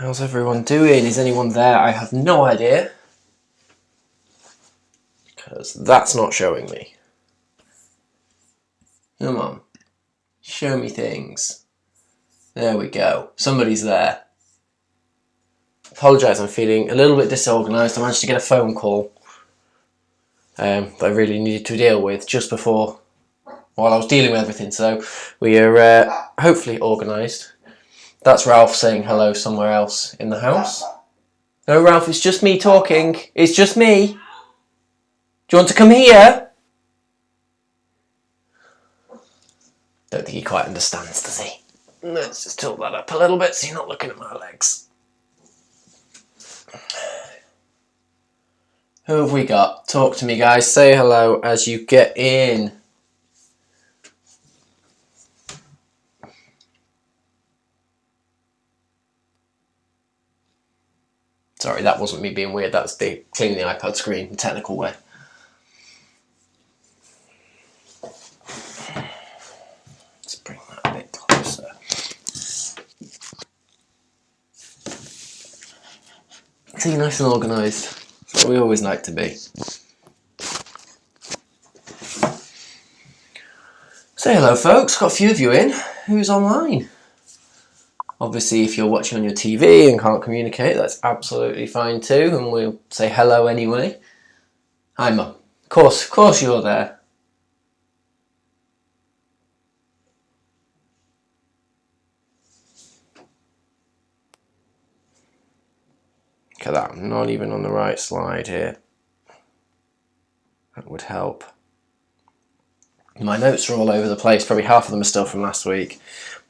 How's everyone doing? Is anyone there? I have no idea. Because that's not showing me. Come on. Show me things. There we go. Somebody's there. Apologise, I'm feeling a little bit disorganised. I managed to get a phone call that I really needed to deal with just before, while I was dealing with everything. So we are hopefully organised. That's Ralph saying hello somewhere else in the house. No, Ralph, it's just me talking. It's just me. Do you want to come here? Don't think he quite understands, does he? Let's just tilt that up a little bit so you're not looking at my legs. Who have we got? Talk to me, guys. Say hello as you get in. Sorry, that wasn't me being weird. That's the cleaning the iPad screen the technical way. Let's bring that a bit closer. See, nice and organised. That's what we always like to be. Say hello, folks. Got a few of you in. Who's online? Obviously, if you're watching on your TV and can't communicate, that's absolutely fine too, and we'll say hello anyway. Hi, Mum. Of course you're there. Look at that, I'm not even on the right slide here. That would help. My notes are all over the place, probably half of them are still from last week,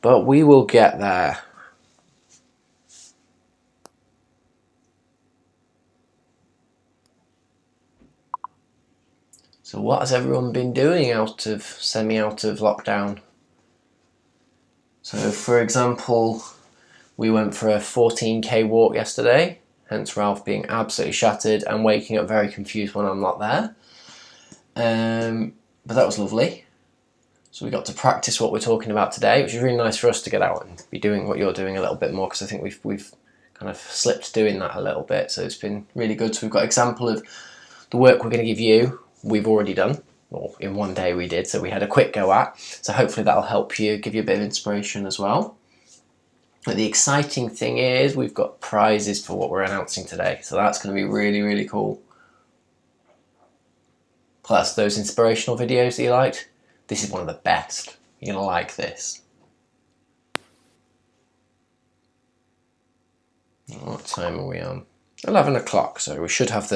but we will get there. So what has everyone been doing semi-out of lockdown? So for example, we went for a 14k walk yesterday, hence Ralph being absolutely shattered and waking up very confused when I'm not there. But that was lovely. So we got to practice what we're talking about today, which is really nice for us to get out and be doing what you're doing a little bit more, because I think we've kind of slipped doing that a little bit. So it's been really good. So we've got an example of the work we're going to give you. We've already done, or in one day we did. So we had a quick go at. So hopefully that'll help you, give you a bit of inspiration as well. But the exciting thing is we've got prizes for what we're announcing today. So that's going to be really, really cool. Plus those inspirational videos that you liked. This is one of the best. You're going to like this. What time are we on? 11 o'clock, so we should have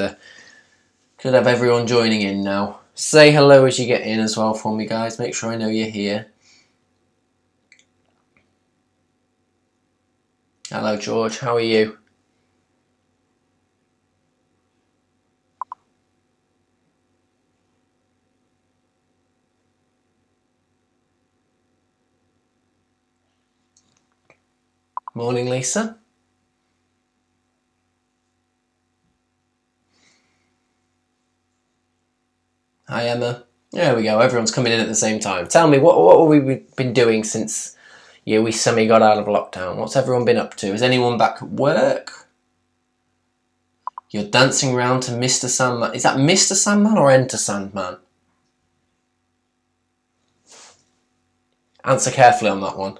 everyone joining in now. Say hello as you get in as well for me, guys. Make sure I know you're here. Hello, George. How are you? Morning, Lisa. Hi, Emma. There we go. Everyone's coming in at the same time. Tell me, what have we been doing since we semi got out of lockdown? What's everyone been up to? Is anyone back at work? You're dancing around to Mr. Sandman. Is that Mr. Sandman or Enter Sandman? Answer carefully on that one.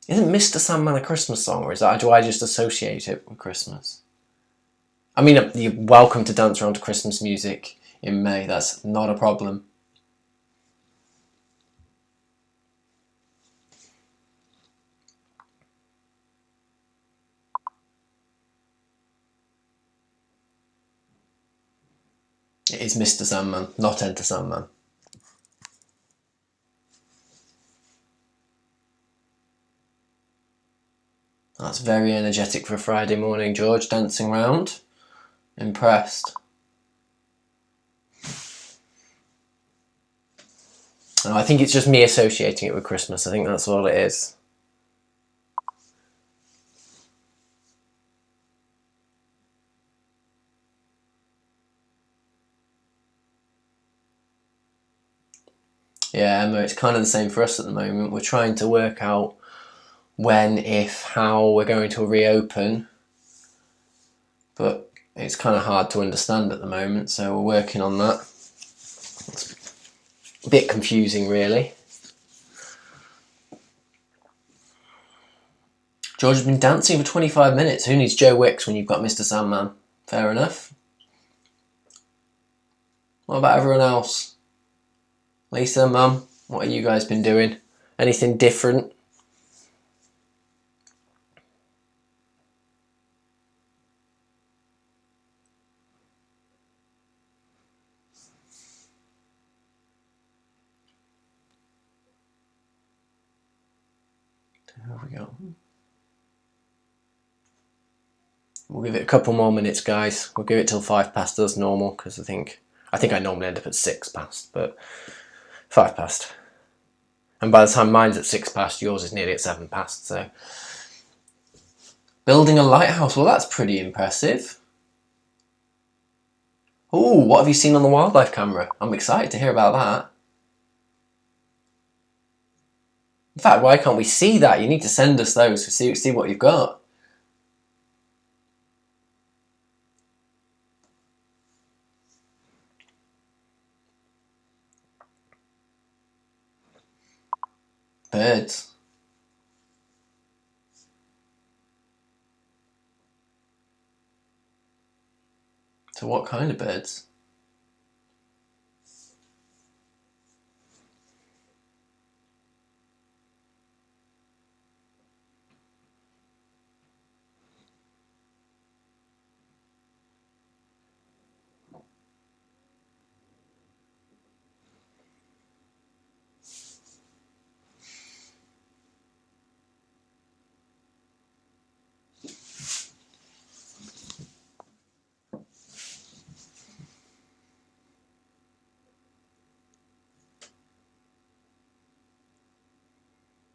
Isn't Mr. Sandman a Christmas song, or do I just associate it with Christmas? I mean, you're welcome to dance around to Christmas music in May. That's not a problem. It is Mr. Sandman, not Enter Sandman. That's very energetic for a Friday morning, George, dancing around. Impressed. Oh, I think it's just me associating it with Christmas. I think that's all it is. Yeah, Emma, it's kind of the same for us at the moment. We're trying to work out when, if, how we're going to reopen, but it's kind of hard to understand at the moment, so we're working on that. It's a bit confusing, really. George has been dancing for 25 minutes. Who needs Joe Wicks when you've got Mr. Sandman? Fair enough. What about everyone else? Lisa, Mum, what have you guys been doing? Anything different? There we go. We'll give it a couple more minutes, guys. We'll give it till 5 past as normal, because I think I normally end up at 6 past, but 5 past. And by the time mine's at 6 past, yours is nearly at 7 past, so. Building a lighthouse, well that's pretty impressive. Ooh, what have you seen on the wildlife camera? I'm excited to hear about that. In fact, why can't we see that? You need to send us those to see what you've got. Birds. So what kind of birds?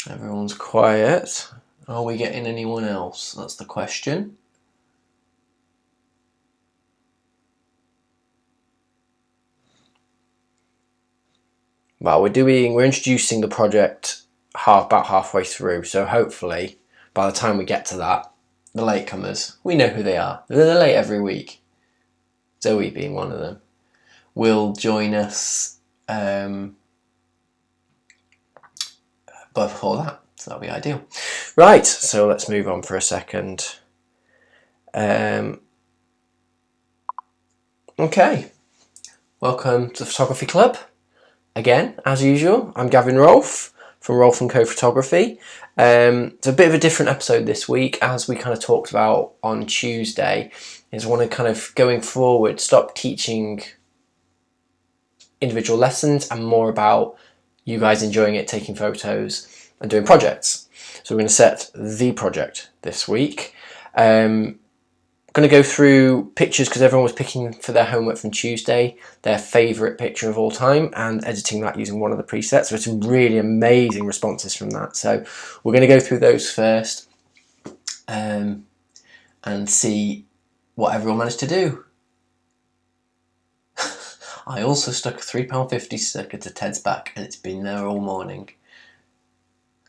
Everyone's quiet. Are we getting anyone else? That's the question. Well, we're introducing the project about halfway through, so hopefully by the time we get to that, the latecomers, we know who they are. They're late every week. Zoe being one of them, will join us but before that, so that'll be ideal. Right, so let's move on for a second. Okay, welcome to the Photography Club. Again, as usual, I'm Gavin Rolfe from Rolfe & Co Photography. It's a bit of a different episode this week, as we kind of talked about on Tuesday, is I want to kind of, going forward, stop teaching individual lessons and more about you guys enjoying it, taking photos and doing projects. So we're going to set the project this week. I'm going to go through pictures because everyone was picking for their homework from Tuesday their favourite picture of all time and editing that using one of the presets. So some really amazing responses from that. So we're going to go through those first and see what everyone managed to do. I also stuck a £3.50 sticker to Ted's back and it's been there all morning.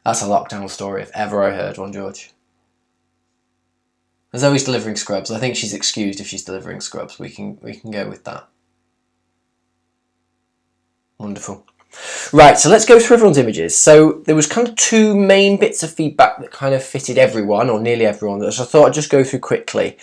That's a lockdown story if ever I heard one, George. Zoe's delivering scrubs. I think she's excused if she's delivering scrubs. We can go with that. Wonderful. Right, so let's go through everyone's images. So there was kind of 2 main bits of feedback that kind of fitted everyone, or nearly everyone, so I thought I'd just go through quickly.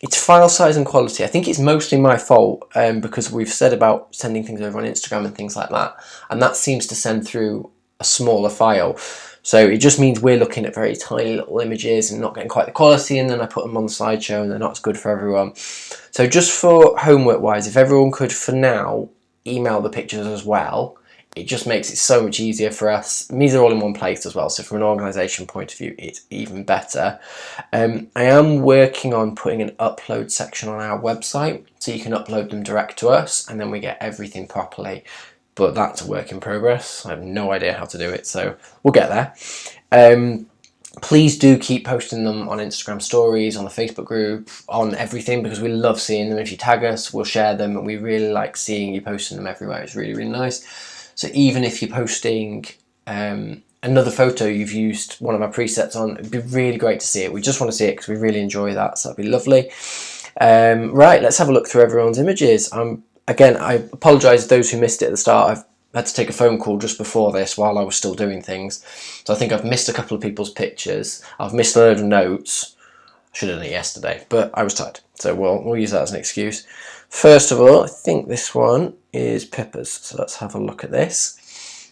It's file size and quality. I think it's mostly my fault because we've said about sending things over on Instagram and things like that, and that seems to send through a smaller file. So it just means we're looking at very tiny little images and not getting quite the quality, and then I put them on the slideshow and they're not as good for everyone. So just for homework wise, if everyone could for now email the pictures as well, it just makes it so much easier for us. It means they're all in one place as well, so from an organisation point of view it's even better. I am working on putting an upload section on our website so you can upload them direct to us and then we get everything properly, but that's a work in progress. I have no idea how to do it, so we'll get there. Please do keep posting them on Instagram stories, on the Facebook group, on everything, because we love seeing them. If you tag us, we'll share them, and we really like seeing you posting them everywhere. It's really, really nice. So even if you're posting another photo you've used one of my presets on, it'd be really great to see it. We just want to see it because we really enjoy that, so that'd be lovely. Right, let's have a look through everyone's images. Again, I apologise to those who missed it at the start. I've had to take a phone call just before this while I was still doing things. So I think I've missed a couple of people's pictures. I've missed a load of notes. I should have done it yesterday, but I was tired. So we'll use that as an excuse. First of all, I think this one is Pippa's. So let's have a look at this.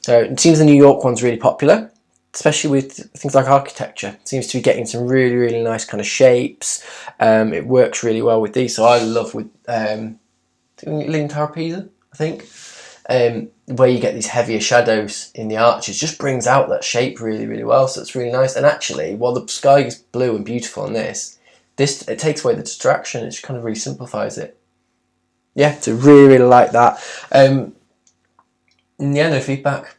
So it seems the New York one's really popular, especially with things like architecture. It seems to be getting some really, really nice kind of shapes. It works really well with these. So I love with Leaning Tower of Pisa, I think, where you get these heavier shadows in the arches, just brings out that shape really, really well. So it's really nice. And actually, while the sky is blue and beautiful on this, it takes away the distraction. It just kind of really simplifies it. Yeah, so really, really like that. Yeah, no feedback.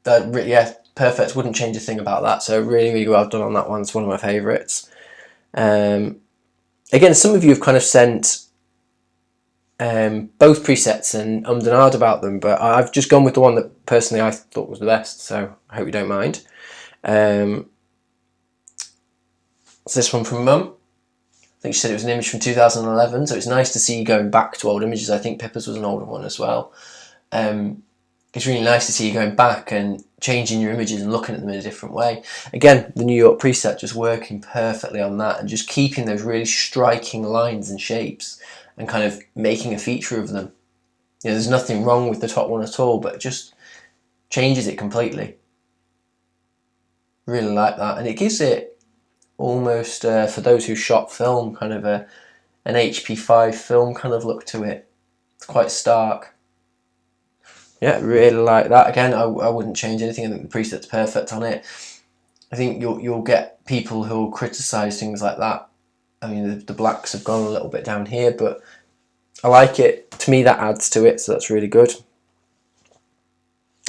Yeah, perfect. Wouldn't change a thing about that. So really, really well done on that one. It's one of my favourites. Again, some of you have kind of sent both presets and and ahed about them, but I've just gone with the one that personally I thought was the best, so I hope you don't mind. It's this one from Mum. I think she said it was an image from 2011, so it's nice to see you going back to old images. I think Pippa's was an older one as well. It's really nice to see you going back and changing your images and looking at them in a different way. Again, the New York preset just working perfectly on that and just keeping those really striking lines and shapes and kind of making a feature of them. You know, there's nothing wrong with the top one at all, but it just changes it completely. Really like that. And it gives it almost, for those who shot film, kind of an HP5 film kind of look to it. It's quite stark. Yeah, really like that. Again, I wouldn't change anything. I think the preset's perfect on it. I think you'll get people who'll criticise things like that. I mean, the blacks have gone a little bit down here, but I like it. To me, that adds to it, so that's really good.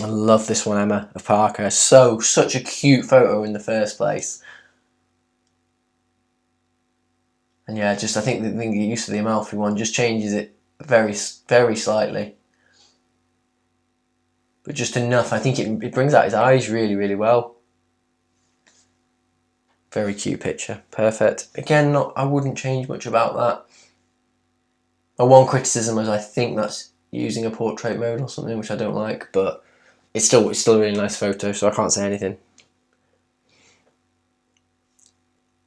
I love this one, Emma, of Parker. Such a cute photo in the first place. And yeah, just I think the use of the Amalfi one just changes it very, very slightly. But just enough. I think it brings out his eyes really, really well. Very cute picture. Perfect. Again, I wouldn't change much about that. My one criticism is I think that's using a portrait mode or something, which I don't like, but it's still a really nice photo, so I can't say anything.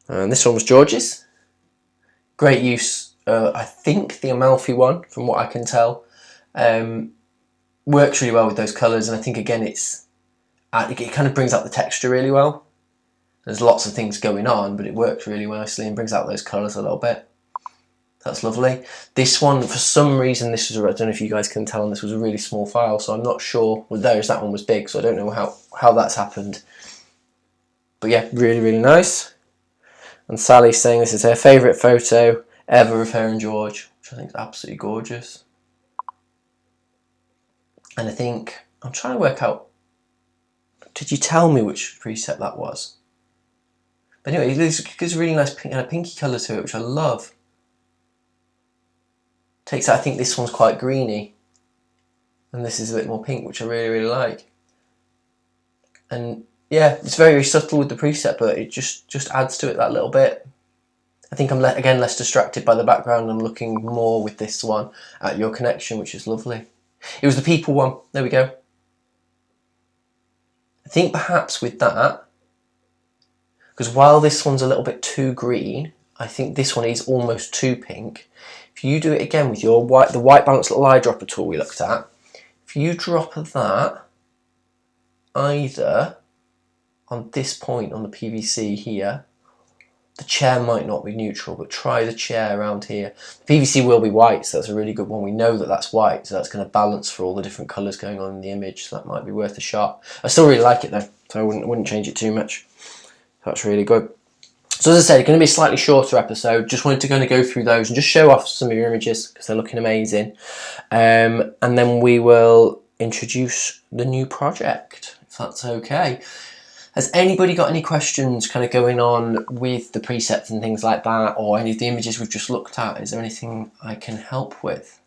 And this one was George's. Great use. I think the Amalfi one, from what I can tell, works really well with those colours, and I think again it kind of brings out the texture really well. There's lots of things going on, but it works really nicely and brings out those colours a little bit. That's lovely. This one, for some reason, I don't know if you guys can tell, and this was a really small file, so I'm not sure. Well, that one was big, so I don't know how that's happened. But yeah, really, really nice. And Sally's saying this is her favourite photo ever of her and George, which I think is absolutely gorgeous. And I think, I'm trying to work out, did you tell me which preset that was? But anyway, it gives a really nice pinky colour to it, which I love. Takes out, I think this one's quite greeny, and this is a bit more pink, which I really, really like. And yeah, it's very, very subtle with the preset, but it just adds to it that little bit. I think I'm again less distracted by the background. I'm looking more with this one at your connection, which is lovely. It was the people one. There we go. I think perhaps with that, because while this one's a little bit too green, I think this one is almost too pink. If you do it again with your the white balance little eyedropper tool we looked at, if you drop that either on this point on the PVC here, the chair might not be neutral, but try the chair around here. The PVC will be white, so that's a really good one. We know that that's white, so that's going to balance for all the different colours going on in the image, so that might be worth a shot. I still really like it though, so I wouldn't change it too much. That's really good. So as I said, it's going to be a slightly shorter episode. Just wanted to kind of go through those and just show off some of your images because they're looking amazing. And then we will introduce the new project, if that's okay. Has anybody got any questions kind of going on with the presets and things like that, or any of the images we've just looked at? Is there anything I can help with?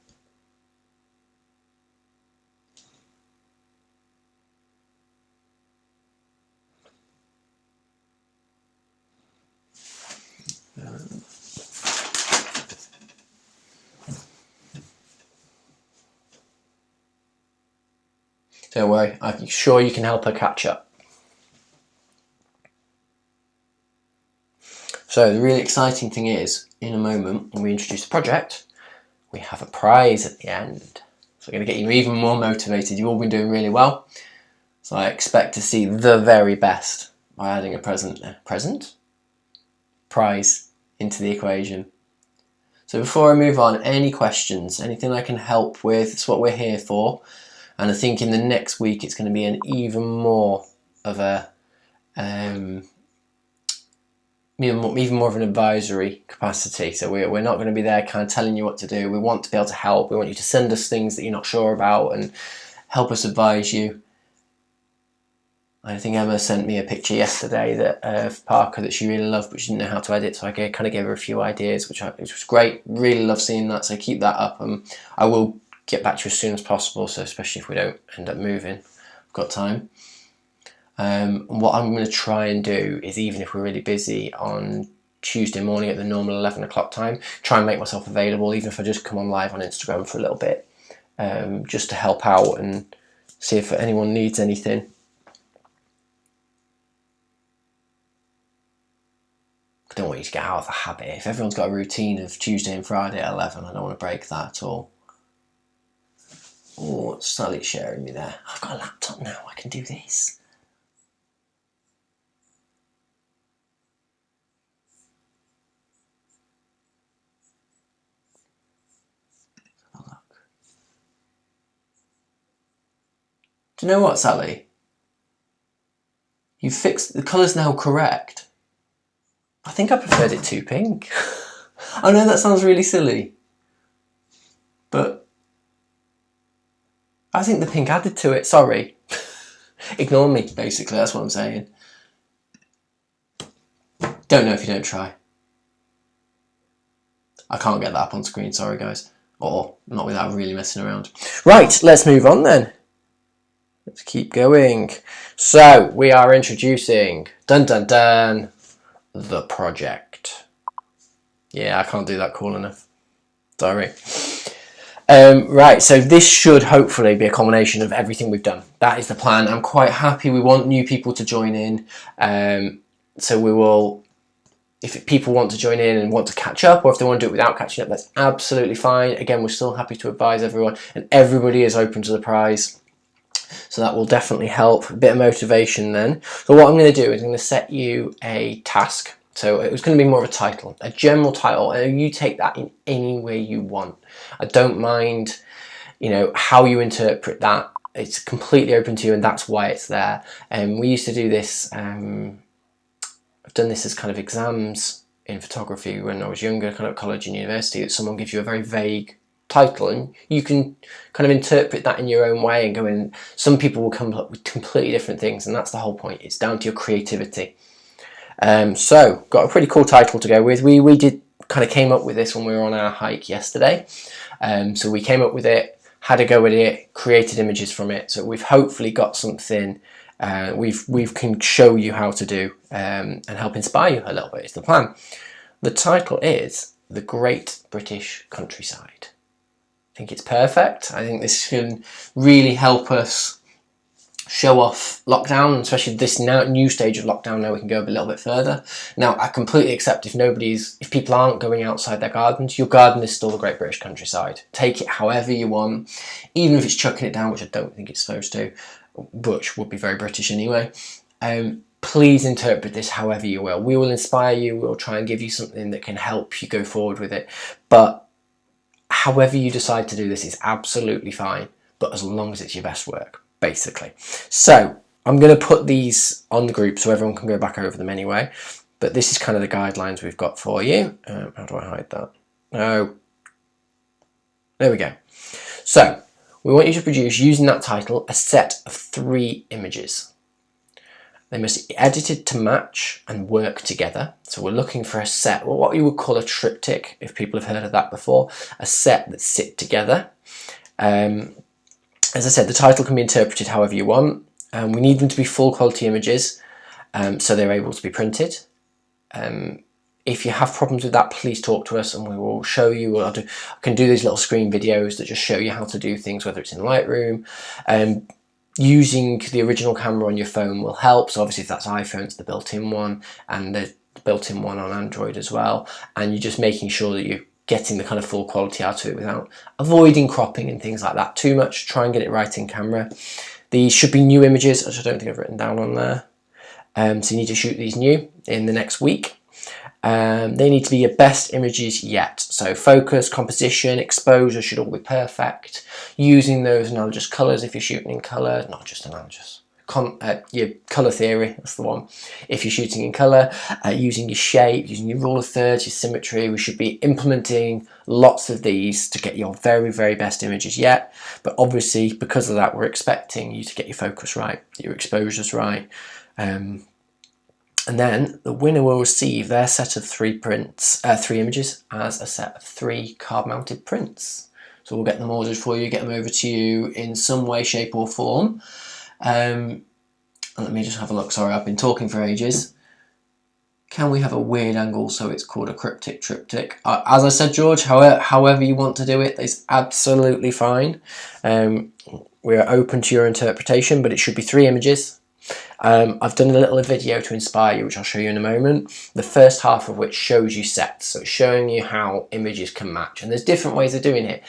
Don't worry, I'm sure you can help her catch up. So the really exciting thing is, in a moment when we introduce the project, we have a prize at the end. So we're going to get you even more motivated. You've all been doing really well. So I expect to see the very best by adding a prize into the equation. So before I move on, any questions, anything I can help with, it's what we're here for. And I think in the next week it's going to be an even more of a even more of an advisory capacity. So we're not going to be there kind of telling you what to do. We want to be able to help. We want you to send us things that you're not sure about and help us advise you. I think Emma sent me a picture yesterday that of Parker that she really loved, but she didn't know how to edit, so I kind of gave her a few ideas, which was great. Really love seeing that, so keep that up. I will get back to you as soon as possible, so especially if we don't end up moving, I've got time. What I'm going to try and do is, even if we're really busy on Tuesday morning at the normal 11 o'clock time, try and make myself available, even if I just come on live on Instagram for a little bit, just to help out and see if anyone needs anything. I don't want you to get out of the habit. If everyone's got a routine of Tuesday and Friday at 11, I don't want to break that at all. Oh, Sally's sharing me there. I've got a laptop now, I can do this. Have a look. Do you know what, Sally? You've fixed, the colour's now correct. I think I preferred it too pink. I know that sounds really silly, but I think the pink added to it. Sorry. Ignore me, basically, that's what I'm saying. Don't know if you don't try. I can't get that up on screen, sorry guys. Or not without really messing around. Right, let's move on then. Let's keep going. So, we are introducing, dun dun dun, the project. Yeah, I can't do that cool enough. Sorry. Right, so this should hopefully be a combination of everything we've done. That is the plan. I'm quite happy. We want new people to join in. So we will, if people want to join in and want to catch up, or if they want to do it without catching up, that's absolutely fine. Again, we're still happy to advise everyone, and everybody is open to the prize. So that will definitely help. A bit of motivation then. So what I'm going to do is I'm going to set you a task. So it was going to be more of a title, a general title, and you take that in any way you want. I don't mind, you know, how you interpret that. It's completely open to you, and that's why it's there. And we used to do this. I've done this as kind of exams in photography when I was younger, kind of college and university. That someone gives you a very vague title, and you can kind of interpret that in your own way and go in. Some people will come up with completely different things, and that's the whole point. It's down to your creativity. So got a pretty cool title to go with. We did kind of came up with this when we were on our hike yesterday. So we came up with it, had a go with it, created images from it. So we've hopefully got something we can show you how to do and help inspire you a little bit. Is the plan. The title is The Great British Countryside. I think it's perfect. I think this can really help us show off lockdown, especially this new stage of lockdown. Now we can go a little bit further. Now I completely accept if people aren't going outside their gardens, your garden is still the Great British Countryside. Take it however you want, even if it's chucking it down, which I don't think it's supposed to, which would be very British anyway. Please interpret this however you will. We will inspire you, we'll try and give you something that can help you go forward with it, but however you decide to do this is absolutely fine, but as long as it's your best work, basically. So I'm going to put these on the group so everyone can go back over them anyway, but this is kind of the guidelines we've got for you. How do I hide that? Oh, there we go. So we want you to produce, using that title, a set of 3 images. They must be edited to match and work together. So we're looking for a set, or what you would call a triptych, if people have heard of that before, a set that sit together. As I said, the title can be interpreted however you want. We need them to be full quality images, so they're able to be printed. If you have problems with that, please talk to us and we will show you. I can do these little screen videos that just show you how to do things, whether it's in Lightroom. using the original camera on your phone will help. So obviously if that's iPhone, it's the built-in one, and the built-in one on Android as well. And you're just making sure that you're getting the kind of full quality out of it without avoiding cropping and things like that too much. Try and get it right in camera. These should be new images, which I don't think I've written down on there. So you need to shoot these new in the next week. They need to be your best images yet. So focus, composition, exposure should all be perfect. Using those analogous colours if you're shooting in colour, not just analogous. Your colour theory, that's the one. If you're shooting in colour, using your shape, using your rule of thirds, your symmetry, we should be implementing lots of these to get your very, very best images yet. But obviously, because of that, we're expecting you to get your focus right, your exposures right. And then the winner will receive their set of three images as a set of 3 card-mounted prints. So we'll get them ordered for you, get them over to you in some way, shape or form. Let me just have a look. Sorry, I've been talking for ages. Can we have a weird angle so it's called a cryptic triptych? As I said, George, however you want to do it, it's absolutely fine. We're open to your interpretation, but it should be 3 images. I've done a little video to inspire you, which I'll show you in a moment. The first half of which shows you sets, so it's showing you how images can match. And there's different ways of doing it.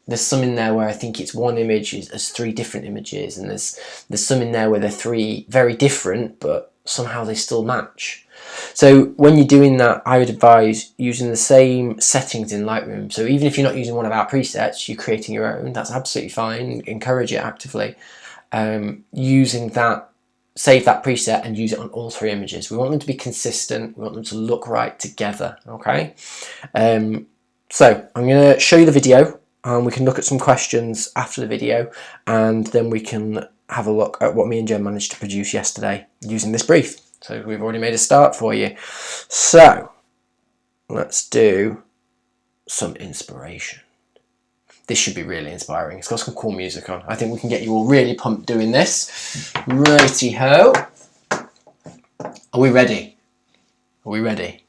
There's some in there where I think it's one image as 3 different images, and there's some in there where they're 3 very different, but somehow they still match. So when you're doing that, I would advise using the same settings in Lightroom. So even if you're not using one of our presets, you're creating your own, that's absolutely fine. Encourage it actively. Using that, save that preset and use it on all 3 images. We want them to be consistent. We want them to look right together, okay? So I'm going to show you the video, and we can look at some questions after the video, and then we can have a look at what me and Jen managed to produce yesterday using this brief. So we've already made a start for you. So let's do some inspiration. This should be really inspiring. It's got some cool music on. I think we can get you all really pumped doing this. Righty-ho. Are we ready? Are we ready?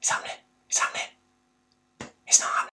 It's happening. It's happening. It's not happening.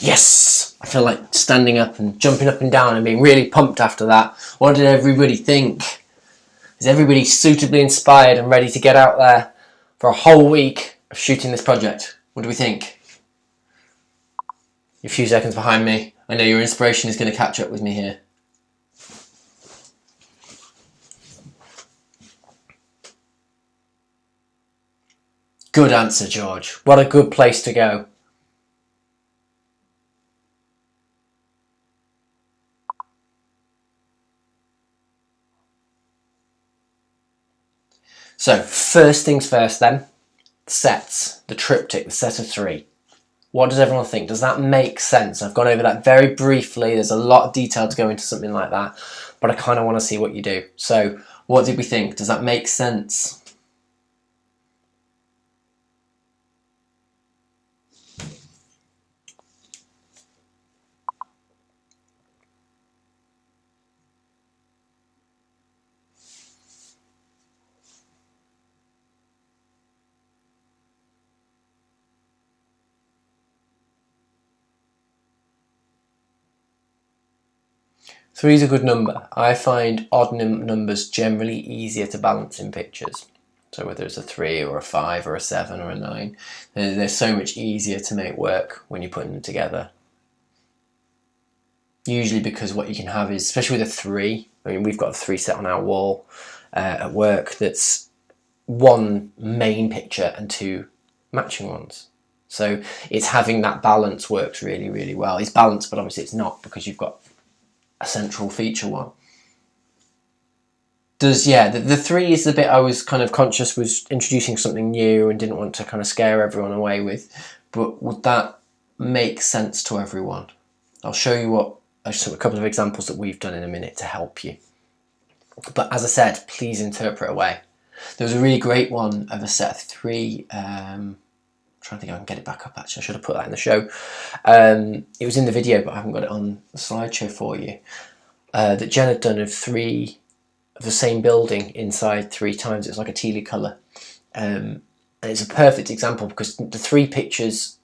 Yes! I feel like standing up and jumping up and down and being really pumped after that. What did everybody think? Is everybody suitably inspired and ready to get out there for a whole week of shooting this project? What do we think? You're a few seconds behind me. I know your inspiration is going to catch up with me here. Good answer, George. What a good place to go. So, first things first then, sets, the triptych, the set of 3. What does everyone think? Does that make sense? I've gone over that very briefly. There's a lot of detail to go into something like that, but I kind of want to see what you do. So, what did we think? Does that make sense? Three is a good number. I find odd numbers generally easier to balance in pictures. So whether it's a 3 or a 5 or a 7 or a 9, they're so much easier to make work when you're putting them together. Usually because what you can have is, especially with a 3, I mean we've got a 3 set on our wall at work that's one main picture and 2 matching ones. So it's having that balance works really, really well. It's balanced, but obviously it's not because you've got a central feature one. The 3 is the bit I was kind of conscious was introducing something new and didn't want to kind of scare everyone away with, but would that make sense to everyone? I'll show you a couple of examples that we've done in a minute to help you. But as I said, please interpret away. There was a really great one of a set of 3, I'm trying to think if I can get it back up actually, I should have put that in the show. It was in the video but I haven't got it on the slideshow for you. That Jen had done of 3 of the same building inside 3 times. It was like a tealy colour. And it's a perfect example because the 3 pictures,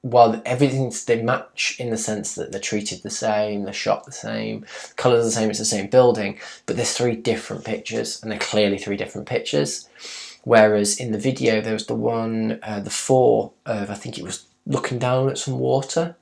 while they match in the sense that they're treated the same, they're shot the same, the colours are the same, it's the same building, but there's 3 different pictures and they're clearly 3 different pictures. Whereas in the video there was the one, the 4 of, I think it was looking down at some water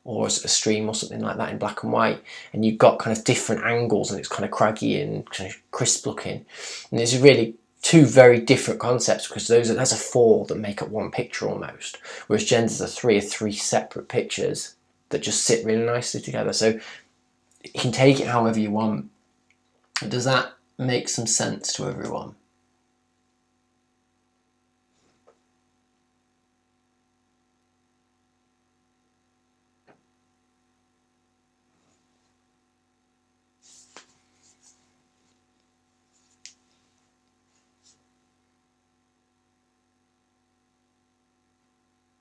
or a stream or something like that in black and white, and you've got kind of different angles and it's kind of craggy and kind of crisp looking. And there's really 2 very different concepts because that's a 4 that make up one picture almost, whereas Jen's are 3 separate pictures that just sit really nicely together. So you can take it however you want. Does that make some sense to everyone?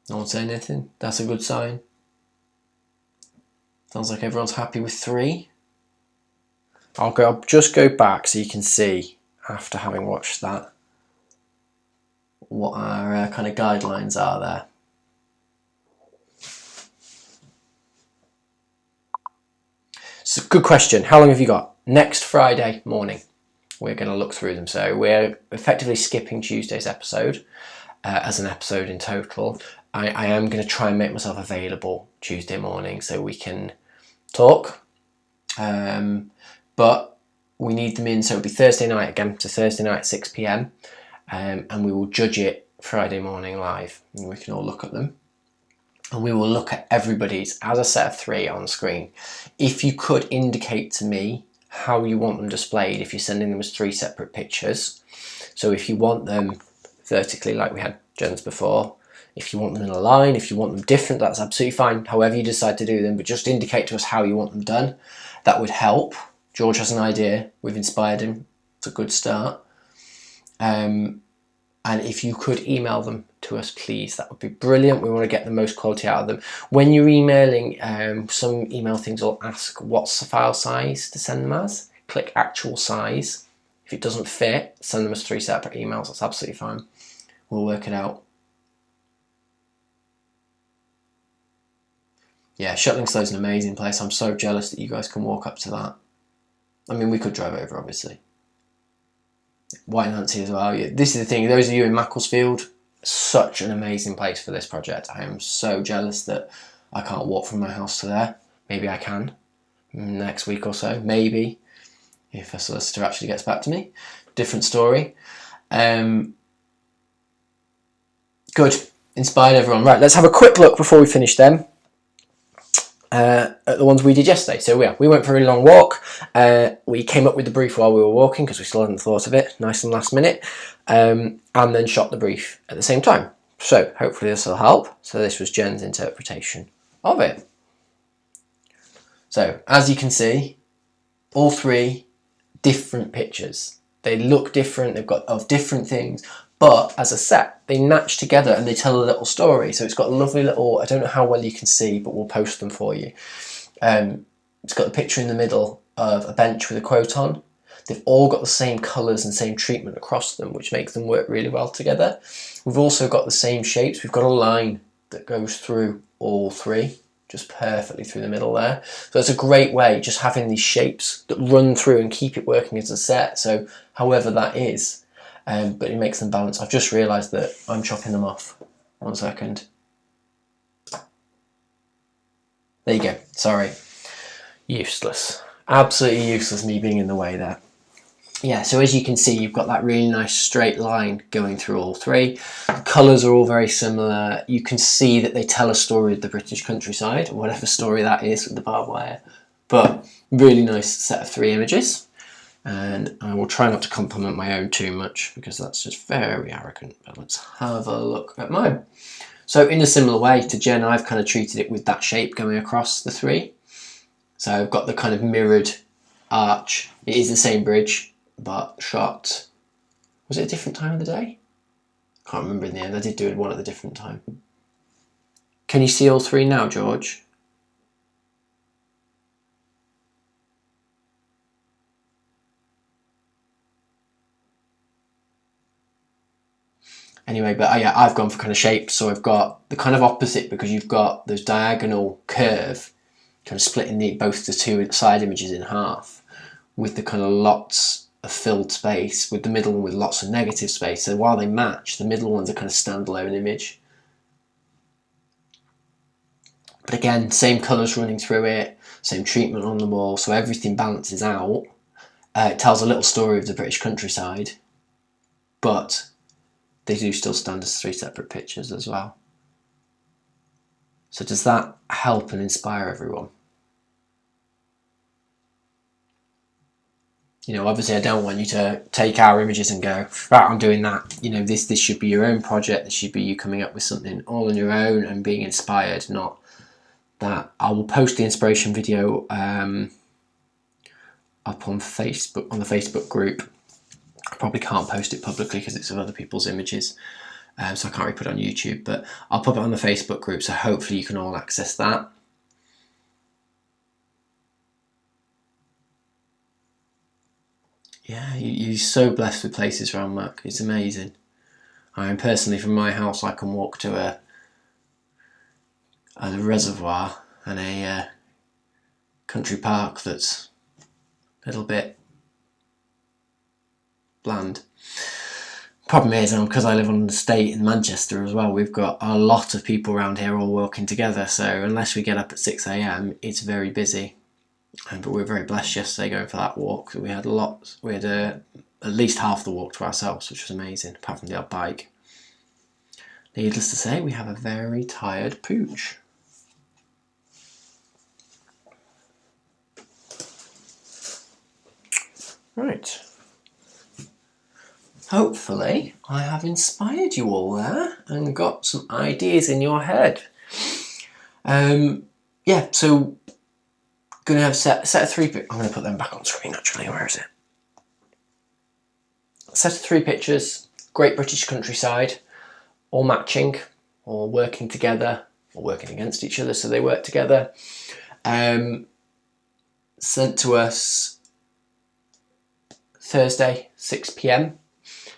No one saying anything? That's a good sign. Sounds like everyone's happy with 3. I'll just go back so you can see, after having watched that, what our kind of guidelines are there. So, good question. How long have you got? Next Friday morning, we're going to look through them. So we're effectively skipping Tuesday's episode as an episode in total. I am going to try and make myself available Tuesday morning so we can talk. But we need them in, so it'll be Thursday night again, so Thursday night at 6 p.m. And we will judge it Friday morning live, and we can all look at them. And we will look at everybody's as a set of 3 on screen. If you could indicate to me how you want them displayed, if you're sending them as 3 separate pictures. So if you want them vertically like we had Jen's before, if you want them in a line, if you want them different, that's absolutely fine. However you decide to do them, but just indicate to us how you want them done. That would help. George has an idea. We've inspired him. It's a good start. And if you could email them to us, please, that would be brilliant. We want to get the most quality out of them. When you're emailing, some email things will ask what's the file size to send them as. Click actual size. If it doesn't fit, send them as 3 separate emails. That's absolutely fine. We'll work it out. Yeah, Shetlingslow is an amazing place. I'm so jealous that you guys can walk up to that. I mean, we could drive over, obviously. White Nancy as well. Yeah, this is the thing, those of you in Macclesfield, such an amazing place for this project. I am so jealous that I can't walk from my house to there. Maybe I can next week or so, maybe, if a solicitor actually gets back to me. Different story. Good. Inspired everyone. Right, let's have a quick look before we finish them at the ones we did yesterday. So yeah, we went for a really long walk. We came up with the brief while we were walking because we still hadn't thought of it. Nice and last minute. And then shot the brief at the same time. So hopefully this will help. So this was Jen's interpretation of it. So as you can see, all three different pictures. They look different, they've got of different things, but as a set, they match together and they tell a little story. So it's got a lovely little, I don't know how well you can see, but we'll post them for you. It's got a picture in the middle of a bench with a quote on. They've all got the same colours and same treatment across them, which makes them work really well together. We've also got the same shapes. We've got a line that goes through all three, just perfectly through the middle there. So it's a great way, just having these shapes that run through and keep it working as a set. So however that is, but it makes them balance. I've just realised that I'm chopping them off. 1 second. There you go. Sorry. Useless. Absolutely useless me being in the way there. Yeah, so as you can see, you've got that really nice straight line going through all three. The colours are all very similar. You can see that they tell a story of the British countryside, or whatever story that is with the barbed wire. But really nice set of 3 images. And I will try not to compliment my own too much because that's just very arrogant. But let's have a look at mine. So in a similar way to Jen, I've kind of treated it with that shape going across the 3. So I've got the kind of mirrored arch. It is the same bridge, but shot, was it a different time of the day? Can't remember in the end. I did do it one at a different time. Can you see all 3 now, George? Anyway, but yeah, I've gone for kind of shapes. So I've got the kind of opposite because you've got those diagonal curve kind of splitting both the 2 side images in half with the kind of lots of filled space, with the middle one with lots of negative space. So while they match, the middle one's a kind of standalone image. But again, same colours running through it, same treatment on the wall, so everything balances out. It tells a little story of the British countryside, but they do still stand as 3 separate pictures as well. So does that help and inspire everyone? You know, obviously I don't want you to take our images and go, right, I'm doing that. You know, this should be your own project. This should be you coming up with something all on your own and being inspired, not that. I will post the inspiration video up on Facebook, on the Facebook group. I probably can't post it publicly because it's of other people's images. So I can't really put it on YouTube, but I'll put it on the Facebook group, so hopefully you can all access that. Yeah, you're so blessed with places around Mac. It's amazing. I mean, personally, from my house, I can walk to a reservoir and a country park that's a little bit bland. Problem is, because I live on an estate in Manchester as well, we've got a lot of people around here all working together. So unless we get up at 6 AM, it's very busy. But we were very blessed yesterday going for that walk. We had lots. We had at least half the walk to ourselves, which was amazing, apart from the odd bike. Needless to say, we have a very tired pooch. Right. Hopefully, I have inspired you all there and got some ideas in your head. Yeah, so gonna have set of 3. I'm gonna put them back on screen actually. Where is it? Set of 3 pictures. Great British countryside, all matching, all working together, or working against each other, so they work together. Sent to us Thursday, 6 PM.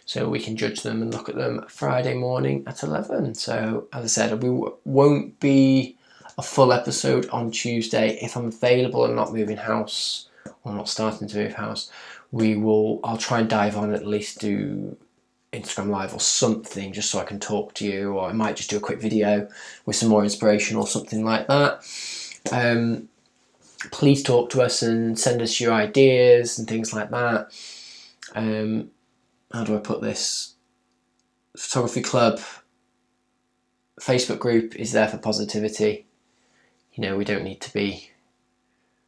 So we can judge them and look at them Friday morning at 11. So as I said, we won't be a full episode on Tuesday. If I'm available and not moving house or not starting to move house, I'll try and dive on, at least do Instagram Live or something, just so I can talk to you, or I might just do a quick video with some more inspiration or something like that. Please talk to us and send us your ideas and things like that. How do I put this? Photography Club Facebook group is there for positivity. You know, we don't need to be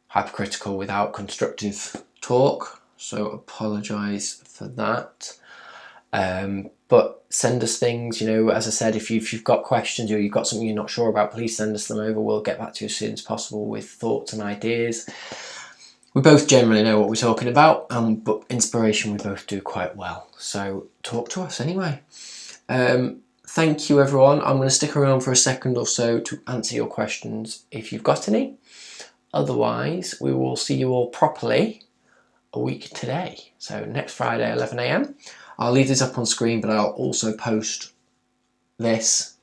hypercritical without constructive talk, so apologise for that. But send us things, you know, as I said, if you've got questions or you've got something you're not sure about, please send us them over. We'll get back to you as soon as possible with thoughts and ideas. We both generally know what we're talking about, but inspiration we both do quite well. So talk to us anyway. Thank you everyone. I'm going to stick around for a second or so to answer your questions if you've got any. Otherwise, we will see you all properly a week today. So next Friday, 11 AM. I'll leave this up on screen, but I'll also post this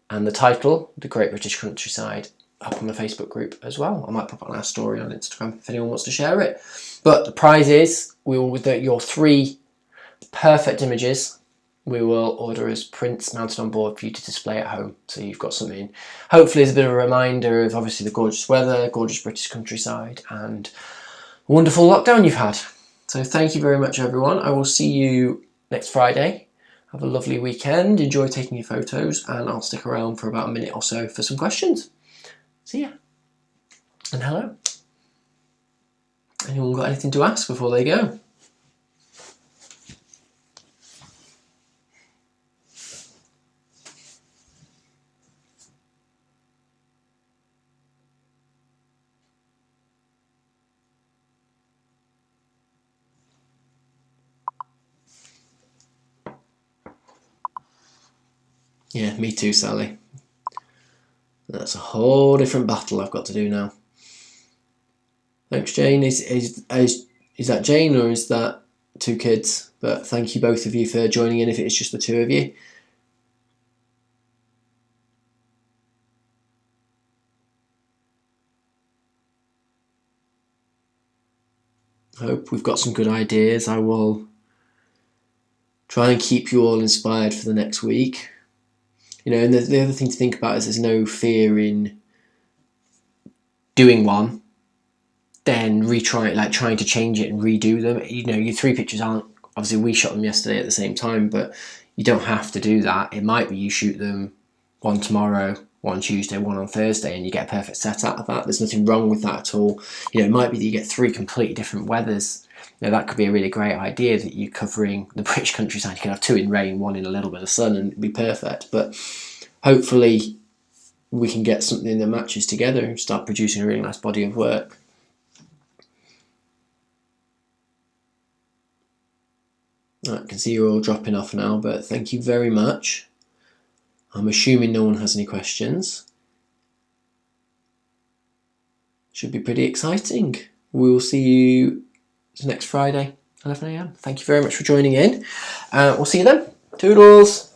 and the title, The Great British Countryside, up on the Facebook group as well. I might pop it on our story on Instagram if anyone wants to share it. But the prize is, with your 3 perfect images, we will order as prints mounted on board for you to display at home. So you've got something, hopefully, as a bit of a reminder of obviously the gorgeous weather, gorgeous British countryside, and wonderful lockdown you've had. So thank you very much, everyone. I will see you next Friday. Have a lovely weekend. Enjoy taking your photos, and I'll stick around for about a minute or so for some questions. See ya. And hello. Anyone got anything to ask before they go? Yeah, me too, Sally. That's a whole different battle I've got to do now. Thanks, Jane. Is that Jane or is that 2 kids? But thank you both of you for joining in if it's just the 2 of you. I hope we've got some good ideas. I will try and keep you all inspired for the next week. You know, and the other thing to think about is there's no fear in doing one, then trying to change it and redo them. You know, your 3 pictures aren't, obviously we shot them yesterday at the same time, but you don't have to do that. It might be you shoot them one tomorrow, one Tuesday, one on Thursday, and you get a perfect set out of that. There's nothing wrong with that at all. You know, it might be that you get 3 completely different weathers. You know, that could be a really great idea, that you're covering the British countryside. You can have 2 in rain, 1 in a little bit of sun, and it'd be perfect. But hopefully we can get something that matches together and start producing a really nice body of work. I can see you're all dropping off now, but thank you very much. I'm assuming no one has any questions. Should be pretty exciting. We will see you next Friday, 11 AM. Thank you very much for joining in. We'll see you then. Toodles!